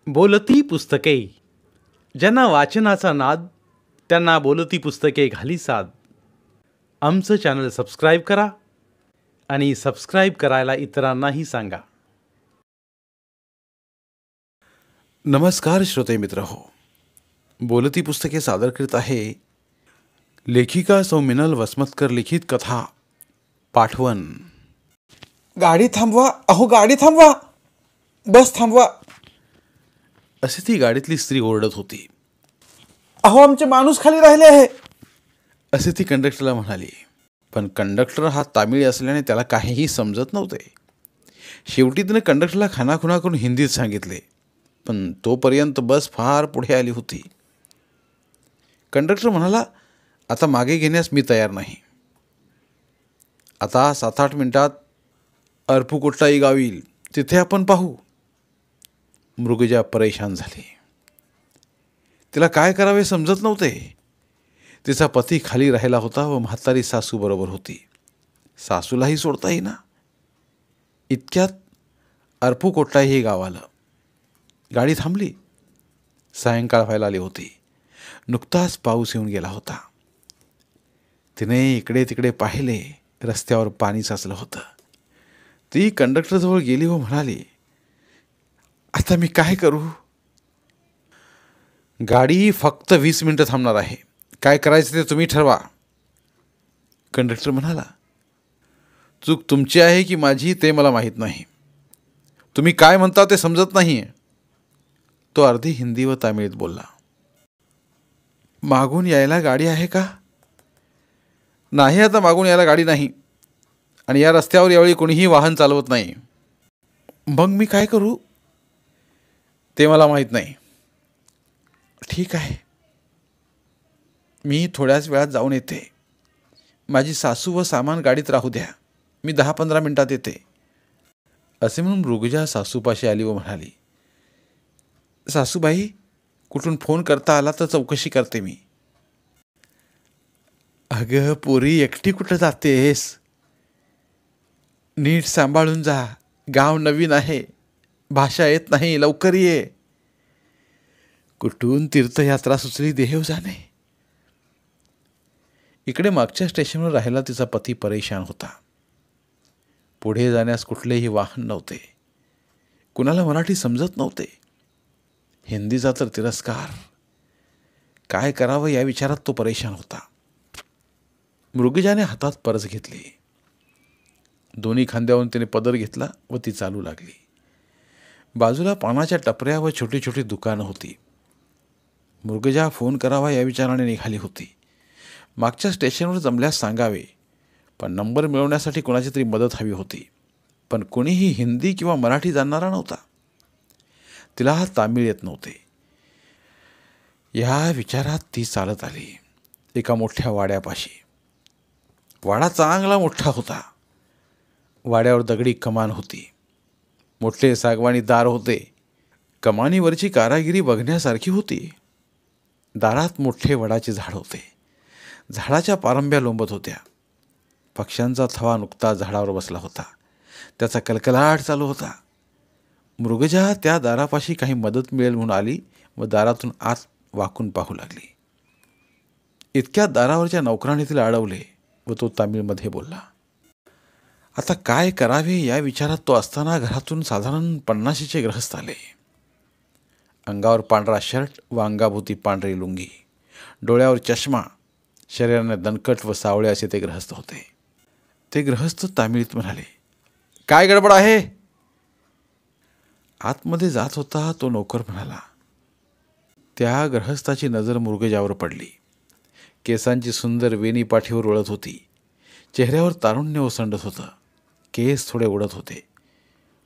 बोलती पुस्तके. ज्यांना वाचनाचा नाद त्यांना बोलती पुस्तके घाली साद. आमचं चॅनल सबस्क्राईब करा आणि सबस्क्राईब करायला इतरांनाही सांगा. नमस्कार श्रोते मित्र हो, बोलती पुस्तके सादर करीत आहे लेखिका सौ मिनल वसमतकर लिखित कथा पाठवण. गाडी थांबवा, अहो गाडी थांबवा, बस थांबवा, असे ती गाडीतली स्त्री ओरडत होती. अहो आमचे माणूस खाली राहिले आहे, असे ती कंडक्टरला म्हणाली. पण कंडक्टर हा तामिळी असल्याने त्याला काहीही समजत नव्हते. शेवटी तिने कंडक्टरला खानाखुणा करून हिंदीत सांगितले, पण तोपर्यंत बस फार पुढे आली होती. कंडक्टर म्हणाला, आता मागे घेण्यास मी तयार नाही. आता 7-8 मिनिटात अर्पुकोट्टाई गाव येईल, तिथे आपण पाहू. मृगजा परेशान झाली. तिला काय करावे समजत नव्हते. तिचा पती खाली राहिला होता व म्हातारी सासू बरोबर होती. सासूलाही सोडता येईना. इतक्यात अर्पुकोट्टाई हे गाव आलं. गाडी थांबली. सायंकाळ व्हायला आली होती. नुकताच पाऊस येऊन गेला होता. तिने इकडे तिकडे पाहिले. रस्त्यावर पाणी साचलं होतं. ती कंडक्टरजवळ गेली व म्हणाली, आता मी काय करू? गाडी फक्त 20 मिनिटं थांबणार आहे. काय करायचं ते तुम्ही ठरवा. कंडक्टर म्हणाला, चूक तुमची आहे की माझी ते मला माहीत नाही. तुम्ही काय म्हणता ते समजत नाही. तो अर्धी हिंदी व तामिळीत बोलला. मागून यायला गाडी आहे का? नाही, आता मागून यायला गाडी नाही आणि या रस्त्यावर यावेळी कोणीही वाहन चालवत नाही. मग मी काय करू? ते मला माहीत नाही. ठीक आहे, मी थोड्याच वेळात जाऊन येते. माझी सासू व सामान गाडीत राहू द्या, मी 10-15 मिनिटात येते. असे म्हणून मृगजा सासूपाशी आली व म्हणाली, सासूबाई, कुठून फोन करता आला तर चौकशी करते मी. अगं पोरी, एकटी कुठं जातेस? नीट सांभाळून जा. गाव नवीन आहे, भाषा येत नाही, लवकर ये. कुठून तीर्थयात्रा सुचली देव जाणे. इकडे मागच्या स्टेशनवर राहिला तिचा पती परेशान होता. पुढे जाण्यास कुठलेही वाहन नव्हते. कुणाला मराठी समजत नव्हते. हिंदीचा तर तिरस्कार. काय करावं या विचारात तो परेशान होता. मृगजाने हातात परस घेतली. दोन्ही खांद्यावरून तिने पदर घेतला व ती चालू लागली. बाजूला पानाच्या टपऱ्या व छोटी छोटी दुकानं होती. मृगजा फोन करावा या विचाराने निघाली होती. मागच्या स्टेशनवर जमल्यास सांगावे, पण नंबर मिळवण्यासाठी कोणाची तरी मदत हवी होती. पण कोणीही हिंदी किंवा मराठी जाणणारा नव्हता. तिला हा तामिळ येत नव्हते. या विचारात ती चालत आली एका मोठ्या वाड्यापाशी. वाडा चांगला मोठा होता. वाड्यावर दगडी कमान होती. मोठे सागवानी दार होते. कमानीवरची कारागिरी बघण्यासारखी होती. दारात मोठे वडाचे झाड होते. झाडाच्या पारंब्या लोंबत होत्या. पक्ष्यांचा थवा नुकता झाडावर बसला होता. त्याचा कलकलाट चालू होता. मृगजा त्या दारापाशी काही मदत मिळेल म्हणून आली व दारातून आत वाकून पाहू लागली. इतक्यात दारावरच्या नौकराने तिला अडवले व तो तामिळमध्ये बोलला. आता काय करावे या विचारात तो असताना घरातून साधारण 50चे ग्रहस्थ आले. अंगावर पांढरा शर्ट व अंगाभोवती पांढरी लुंगी, डोळ्यावर चष्मा, शरीराने दणकट व सावळे असे ते ग्रहस्थ होते. ते ग्रहस्थ तामिळीत म्हणाले, काय गडबड आहे? आतमध्ये जात होता तो नौकर म्हणाला. त्या ग्रहस्थाची नजर मृगजावर पडली. केसांची सुंदर वेणी पाठीवर वळत होती. चेहऱ्यावर तारुण्य ओसंडत होतं. केस थोडे उडत होते,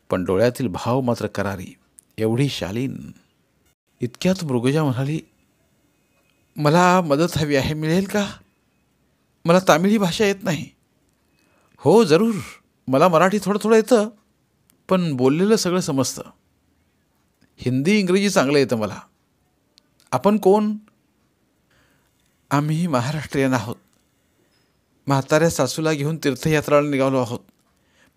पण डोळ्यातील भाव मात्र करारी, एवढी शालीन. इतक्यात मृगजा म्हणाली, मला मदत हवी आहे, मिळेल का? मला तामिळी भाषा येत नाही. हो जरूर, मला मराठी थोडं थोडं येतं, पण बोललेलं सगळं समजतं. हिंदी इंग्रजी चांगलं येतं मला. आपण कोण? आम्ही महाराष्ट्रीयन आहोत. म्हाताऱ्या सासूला घेऊन तीर्थयात्राला निघालो आहोत.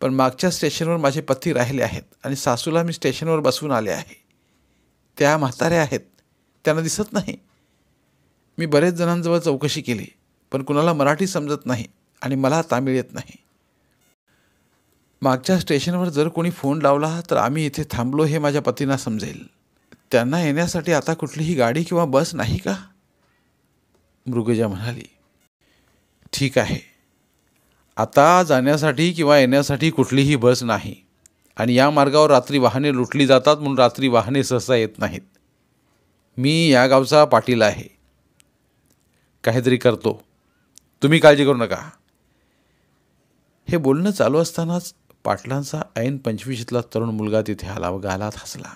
पण मागच्या स्टेशनवर माझे पती राहिले आहेत आणि सासूला मी स्टेशनवर बसवून आले आहे. त्या म्हाताऱ्या आहेत, त्यांना दिसत नाही. मी बरेच जणांजवळ चौकशी केली, पण कुणाला मराठी समजत नाही आणि मला तामिळ येत नाही. मागच्या स्टेशनवर जर कोणी फोन लावला तर आम्ही इथे थांबलो हे माझ्या पतींना समजेल. त्यांना येण्यासाठी आता कुठलीही गाडी किंवा बस नाही का? मृगजा म्हणाली. ठीक आहे, आता जाण्यासाठी किंवा येण्यासाठी कुठलीही बस नाही आणि या मार्गावर रात्री वाहने लुटली जातात म्हणून रात्री वाहने सहसा येत नाहीत. मी या गावचा पाटील आहे. काहीतरी करतो, तुम्ही काळजी करू नका. हे बोलणं चालू असतानाच पाटलांचा ऐन 25ला तरुण मुलगा तिथे आला व गालात हसला.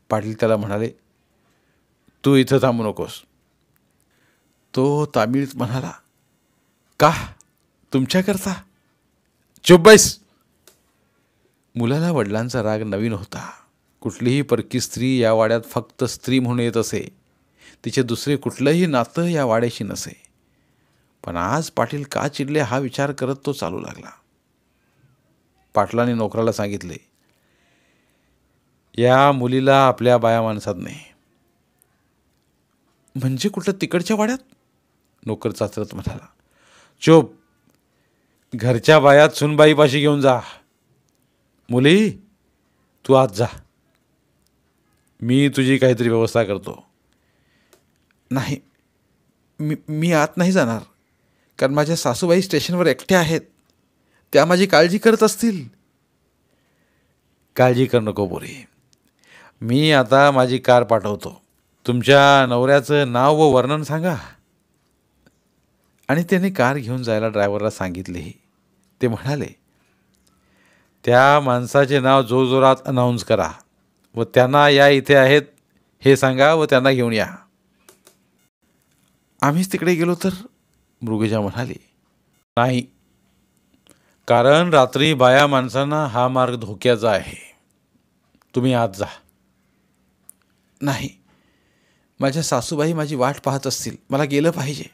पाटील त्याला म्हणाले, तू इथं थांबू नकोस. तो तामिळीत म्हणाला, का? तुमच्याकरता? चुप बैस. मुलाला वडिलांचा राग नवीन होता. कुठलीही परकी स्त्री या वाड्यात फक्त स्त्री म्हणून येत असे. तिचे दुसरे कुठलंही नातं या वाड्याशी नसे. पण आज पाटील का चिडले हा विचार करत तो चालू लागला. पाटलाने नोकराला सांगितले, या मुलीला आपल्या बाया माणसात नाही. म्हणजे कुठं तिकडच्या वाड्यात? नोकर चाचरत म्हणाला. चुप. घरच्या बायात सुनबाईपाशी घेऊन जा. मुली, तू आत जा, मी तुझी काहीतरी व्यवस्था करतो. नाही, मी आत नाही जाणार, कारण माझ्या सासूबाई स्टेशनवर एकट्या आहेत. त्या माझी काळजी करत असतील. काळजी करू नको पोरी, मी आता माझी कार पाठवतो. तुमच्या नवऱ्याचं नाव व वर्णन सांगा. आणि त्याने कार घेऊन जायला ड्रायव्हरला सांगितलेही. ते म्हणाले, त्या माणसाचे नाव जोरजोरात अनाऊन्स करा व त्यांना या इथे आहेत हे सांगा व त्यांना घेऊन या. आम्हीच तिकडे गेलो तर? मृगजा म्हणाली. नाही, कारण रात्री बाया माणसांना हा मार्ग धोक्याचा आहे. तुम्ही आत जा. नाही, माझ्या सासूबाई माझी वाट पाहत असतील, मला गेलं पाहिजे.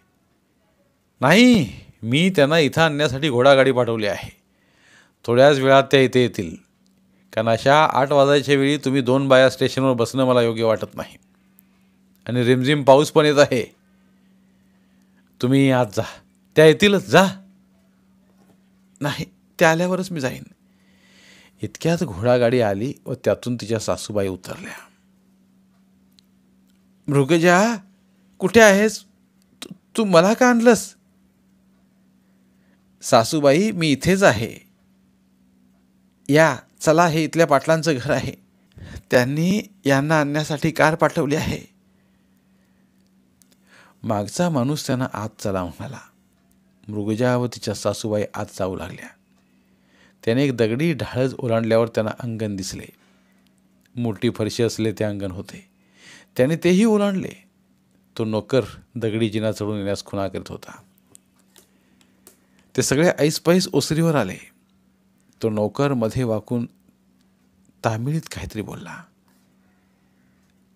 नाही, मी त्यांना इथं आणण्यासाठी घोडागाडी पाठवली आहे. थोड्याच वेळात त्या इथे येतील, कारण अशा 8 वाजायच्या वेळी तुम्ही 2 बाया स्टेशनवर बसणं मला योग्य वाटत नाही. आणि रिमझिम पाऊस पण येत आहे. तुम्ही आत जा, त्या येतीलच, जा. नाही, त्या आल्यावरच मी जाईन. इतक्यात घोडागाडी आली व त्यातून तिच्या सासूबाई उतरल्या. मृगजा, कुठे आहेस? तू मला का आणलंस? सासूबाई, मी इथेच आहे. या, चला, हे इथल्या पाटलांचं घर आहे. त्यांनी यांना आणण्यासाठी कार पाठवली आहे. मागचा माणूस त्यांना आत चला म्हणाला. मृगजा व तिच्या सासूबाई आत जाऊ लागल्या. त्याने एक दगडी ढाळच ओलांडल्यावर त्यांना अंगण दिसले. मोठी फरशी असले ते अंगण होते. त्याने तेही ओलांडले. तो नोकर दगडी जिना चढून येण्यास खुणा करीत होता. ते सगळे ऐसपैस ओसरीवर आले. तो नौकर मध्ये वाकून तामिळीत काहीतरी बोलला.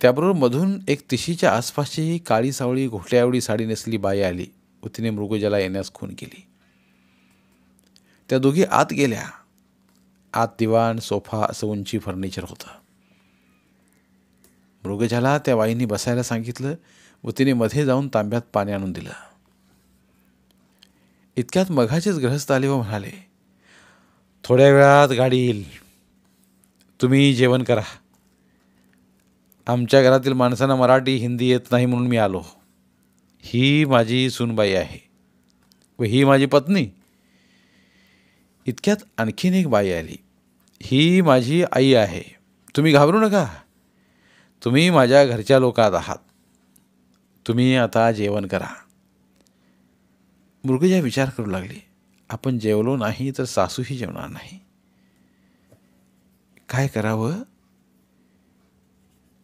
त्याबरोबर मधून एक 30च्या आसपासची काळी सावळी घोटल्याएवढी साडी नेसली बाई आली व तिने मृगजाला येण्यास खून केली. त्या दोघी आत गेल्या. आत दिवाण, सोफा असं उंची फर्निचर होतं. मृगजाला त्या बाईंनी बसायला सांगितलं व तिने मध्ये जाऊन तांब्यात पाणी आणून दिलं. इतक्यात मघाचेच गृहस्थ आले व म्हणाले, थोड्या वेळात गाडी येईल, तुम्ही जेवण करा. आमच्या घरातील माणसांना मराठी हिंदी येत नाही म्हणून मी आलो. ही माझी सूनबाई आहे व ही माझी पत्नी. इतक्यात आणखीन एक बाई आली. ही माझी आई आहे. तुम्ही घाबरू नका, तुम्ही माझ्या घरच्या लोकात आहात. तुम्ही आता जेवण करा. मृगजा विचार करू लागली, आपण जेवलो नाही तर सासूही जेवणार नाही. काय करावं?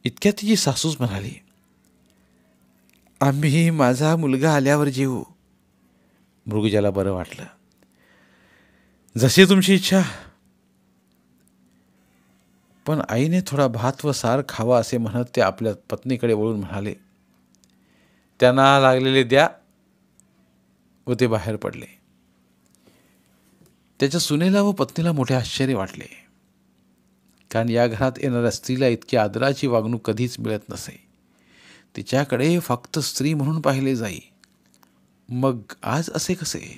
इतक्यात तिची सासूच म्हणाली, आम्ही माझा मुलगा आल्यावर जेवू. मृगजाला बरं वाटलं. जशी तुमची इच्छा. पण आईने थोडा भात व सार खावा असे म्हणत ते आपल्या पत्नीकडे वळून म्हणाले, त्यांना लागलेले द्या. व ते बाहेर पडले. त्याच्या सुनेला व पत्नीला मोठे आश्चर्य वाटले. कारण या घरात येणाऱ्या स्त्रीला इतकी आदराची वागणूक कधीच मिळत नसे. तिच्याकडे फक्त स्त्री म्हणून पाहिले जाई. मग आज असे कसे,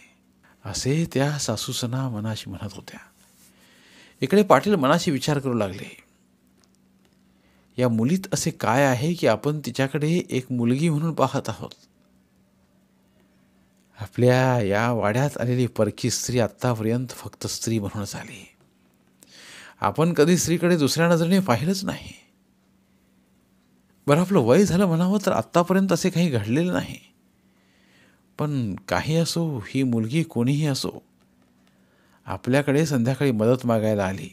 असे त्या सासूसना मनाशी म्हणत होत्या. इकडे पाटील मनाशी विचार करू लागले, या मुलीत असे काय आहे की आपण तिच्याकडे एक मुलगी म्हणून पाहत आहोत. आपल्या या वाड्यात आलेली परकी स्त्री आत्तापर्यंत फक्त स्त्री म्हणूनच आली. आपण कधी स्त्रीकडे दुसऱ्या नजरेने पाहिलंच नाही. बरं, आपलं वय झालं म्हणावं तर आत्तापर्यंत असे काही घडलेलं नाही. पण काही असो, ही मुलगी कोणीही असो, आपल्याकडे संध्याकाळी मदत मागायला आली.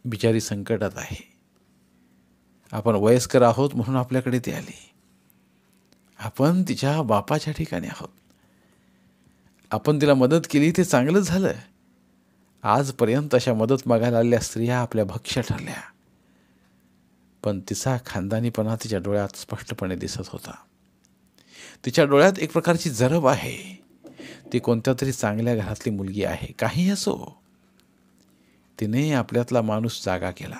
बिचारी संकटात आहे. आपण वयस्कर आहोत म्हणून आपल्याकडे ती आली. आपण तिच्या बापाच्या ठिकाणी आहोत. आपण तिला मदत केली ते चांगलंच झालं. आजपर्यंत अशा मदत मागायला आलेल्या स्त्रिया आपल्या भक्ष्य ठरल्या. पण तिचा खानदानीपणा तिच्या डोळ्यात स्पष्टपणे दिसत होता. तिच्या डोळ्यात एक प्रकारची जरब आहे. ती कोणत्या तरी चांगल्या घरातली मुलगी आहे. काही असो, तिने आपल्यातला माणूस जागा केला.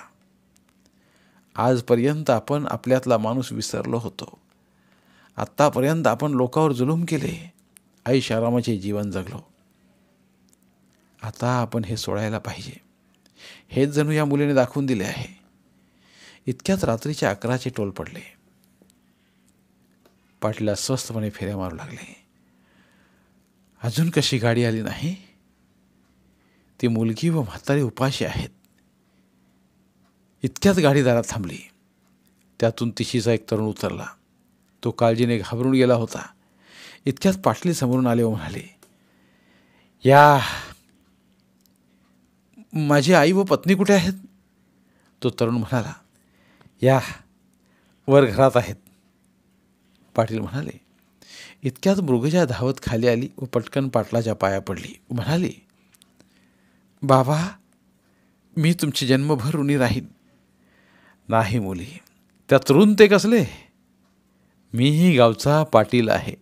आजपर्यंत आपण आपल्यातला माणूस विसरलो होतो. आत्तापर्यंत आपण लोकांवर जुलूम केले, ऐशारामाचे जीवन जगलो. आता आपण हे सोडायला पाहिजे. हेच जणू या मुलीने दाखवून दिले आहे. इतक्यात रात्रीचे 11चे टोल पडले. पाटील अस्वस्थपणे फेऱ्या मारू लागले. अजून कशी गाडी आली नाही? ती मुलगी व म्हातारी उपाशी आहेत. इतक्यात गाडी दारात थांबली. त्यातून तिशीचा एक तरुण उतरला. तो काळजीने घाबरून गेला होता. इतक्यात पाटील समोरून आले व म्हणाले, या माझी आई व पत्नी कुठे आहेत? तो तरुण म्हणाला, या वर घरात आहेत. पाटील म्हणाले. इतक्यात मृगजा धावत खाली आली व पटकन पाटलाच्या पाया पडली. म्हणाली, बाबा, मी तुमची जन्मभर ऋणी राहीन. नाही मुली, त्यात ऋण ते कसले? मीही गावचा पाटील आहे.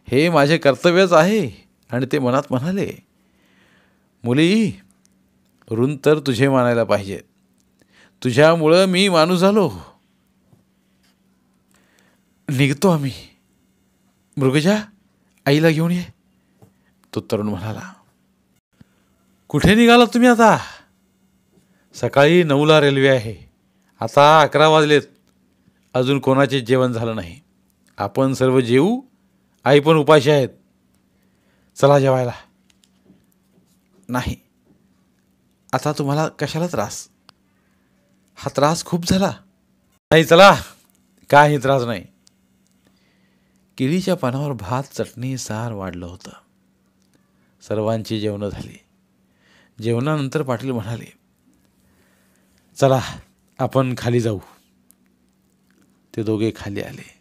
हे माझे कर्तव्यच आहे. आणि ते मनात म्हणाले, मुली, ऋण तर तुझे मानायला पाहिजे. तुझ्यामुळं मी माणूस झालो. निघतो आम्ही. मृगजा, आईला घेऊन ये. तो तरुण म्हणाला. कुठे निघालात तुम्ही आता? सकाळी 9ला रेल्वे आहे. आता 11 वाजलेत. अजून कोणाचे जेवण झालं नाही. आपण सर्व जेवू. आई पण उपाशी आहेत. चला जेवायला. नाही, आता तुम्हाला कशाला त्रास? हा त्रास खूप झाला. नाही, चला. काही त्रास नाही. केळीच्या पानावर भात, चटणी, सार वाढलं होतं. सर्वांची जेवणं झाली. जेवणानंतर पाटील म्हणाले, चला आपण खाली जाऊ. ते दोघे खाली आले.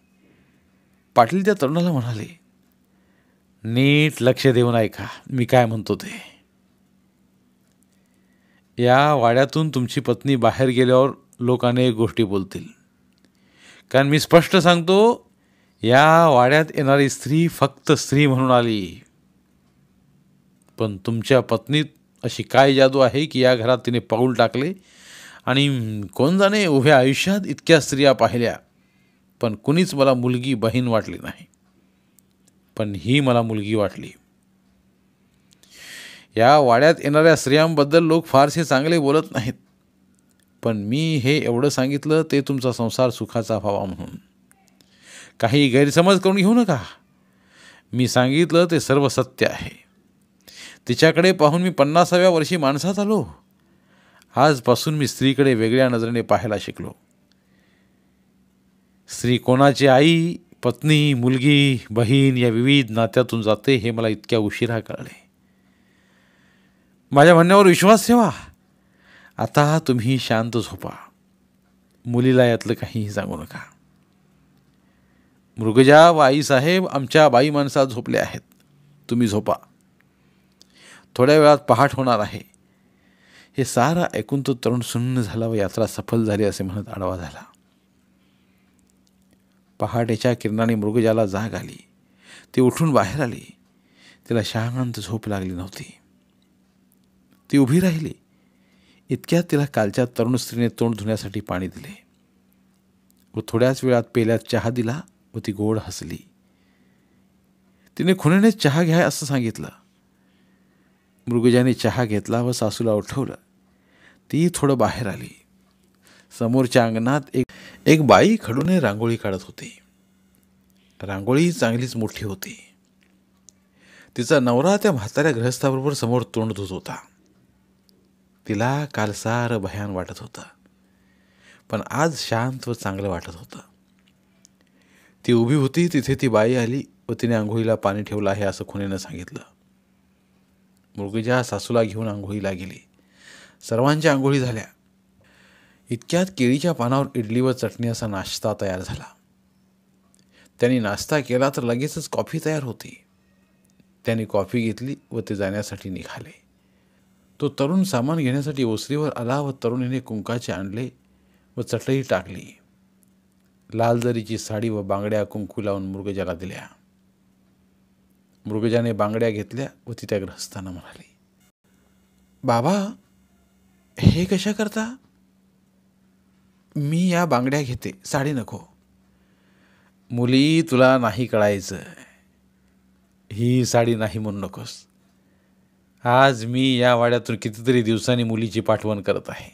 पाटील त्या तरुणाला म्हणाले, नीट लक्ष देऊन ऐका मी काय म्हणतो ते. या वाड्यातून तुमची पत्नी बाहेर गेल्यावर लोक अनेक गोष्टी बोलतील. कारण मी स्पष्ट सांगतो, या वाड्यात येणारी स्त्री फक्त स्त्री म्हणून आली. पण तुमच्या पत्नीत अशी काय जादू आहे की या घरात तिने पाऊल टाकले आणि कोण जाणे उभ्या आयुष्यात इतक्या स्त्रिया पाहिल्या, पण कुणीच मला मुलगी बहीण वाटली नाही. पण ही मला मुलगी वाटली. या वाड्यात येणाऱ्या स्त्रियांबद्दल लोक फारसे चांगले बोलत नाहीत. पण मी हे एवढं सांगितलं ते तुमचा संसार सुखाचा व्हावा म्हणून. काही गैरसमज करून घेऊ नका. मी सांगितलं ते सर्व सत्य आहे. तिच्याकडे पाहून मी 50व्या वर्षी माणसात आलो. आजपासून मी स्त्रीकडे वेगळ्या नजरेने पाहायला शिकलो. स्त्री कोणाची आई, पत्नी, मुलगी, बहीण या विविध नात्यातून जाते हे मला इतक्या उशिरा कळले. माझ्या म्हणण्यावर विश्वास ठेवा. आता तुम्ही शांत झोपा. मुलीला यातलं काहीही सांगू नका. मृगजा व आईसाहेब आमच्या बाई माणसात झोपले आहेत. तुम्ही झोपा. थोड्या वेळात पहाट होणार आहे. हे सारा ऐकून तो तरुण सुन्न झाला व यात्रा सफल झाली असे म्हणत आडवा झाला. पहाटेच्या किरणाने मृगजाला जाग आली. ती उठून बाहेर आली. तिला शांत झोप लागली नव्हती. ती उभी राहिली. इतक्यात तिला कालच्या तरुण स्त्रीने तोंड धुण्यासाठी पाणी दिले व थोड्याच वेळात पेल्यात चहा दिला व ती गोड हसली. तिने खुणेने चहा घ्या असं सांगितलं. मृगजाने चहा घेतला व सासूला उठवलं. ती थोडं बाहेर आली. समोरच्या अंगणात एक बाई खडूने रांगोळी काढत होती. रांगोळी चांगलीच मोठी होती. तिचा नवरा त्या म्हाताऱ्या गृहस्थाबरोबर समोर तोंड धुत होता. तिला काल सारं भयान वाटत होतं, पण आज शांत व चांगलं वाटत होतं. ती उभी होती तिथे ती बाई आली व तिने आंघोळीला पाणी ठेवलं आहे असं खुणेनं सांगितलं. मृगजा सासूला घेऊन आंघोळीला गेली. सर्वांच्या आंघोळी झाल्या. इतक्यात केळीच्या पानावर इडली व चटणी असा नाश्ता तयार झाला. त्यांनी नाश्ता केला तर लगेचच कॉफी तयार होती. त्यांनी कॉफी घेतली व ते जाण्यासाठी निघाले. तो तरुण सामान घेण्यासाठी ओसरीवर आला व तरुणीने कुंकाचे आणले व चटई टाकली. लाल जरीची साडी व बांगड्या कुंकू लावून मृगजाला दिल्या. मृगजाने बांगड्या घेतल्या व ती त्या गृहस्थांना म्हणाली, बाबा, हे कशा करता? मी या बांगड्या घेते, साडी नको. मुली, तुला नाही कळायचं. ही साडी नाही म्हणू नकोस. आज मी या वाड्यातून कितीतरी दिवसांनी मुलीची पाठवण करत आहे.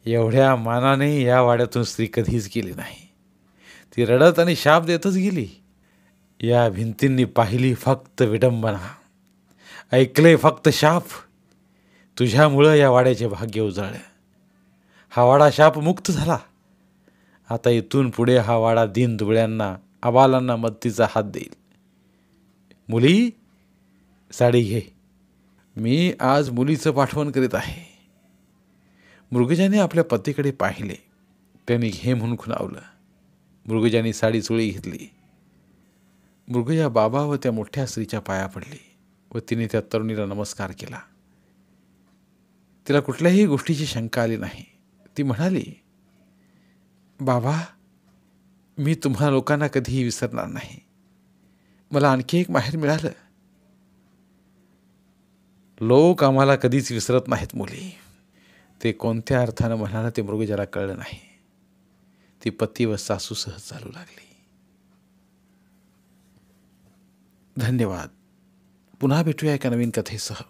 एवढ्या मानाने या वाड्यातून स्त्री कधीच गेली नाही. ती रडत आणि शाप देतच गेली. या भिंतींनी पाहिली फक्त विडंबना, ऐकले फक्त शाप. तुझ्यामुळं या वाड्याचे भाग्य उजळलं. हा वाडा शापमुक्त झाला. आता इथून पुढे हा वाडा दीनदुबळ्यांना, अबालांना मदतीचा हात देईल. मुली, साडी घे. मी आज मुलीचं पाठवण करीत आहे. मृगजाने आपल्या पतीकडे पाहिले. त्यांनी घे म्हणून खुणावलं. मृगजाने साडी चोळी घेतली. मृगजा बाबा व त्या मोठ्या स्त्रीच्या पाया पडली व तिने त्या तरुणीला नमस्कार केला. तिला कुठल्याही गोष्टीची शंका आली नाही. ती म्हणाली, बाबा, मी तुम्हा लोकांना कधीही विसरणार नाही. मला आणखी एक माहेर मिळालं. लोक आम्हाला कधीच विसरत नाहीत मुली. ते कोणत्या अर्थानं म्हणाला ते मृगजाला कळलं नाही. ती पती व सासू सहज चालू लागली. धन्यवाद. पुन्हा भेटूया एका नवीन कथेसह.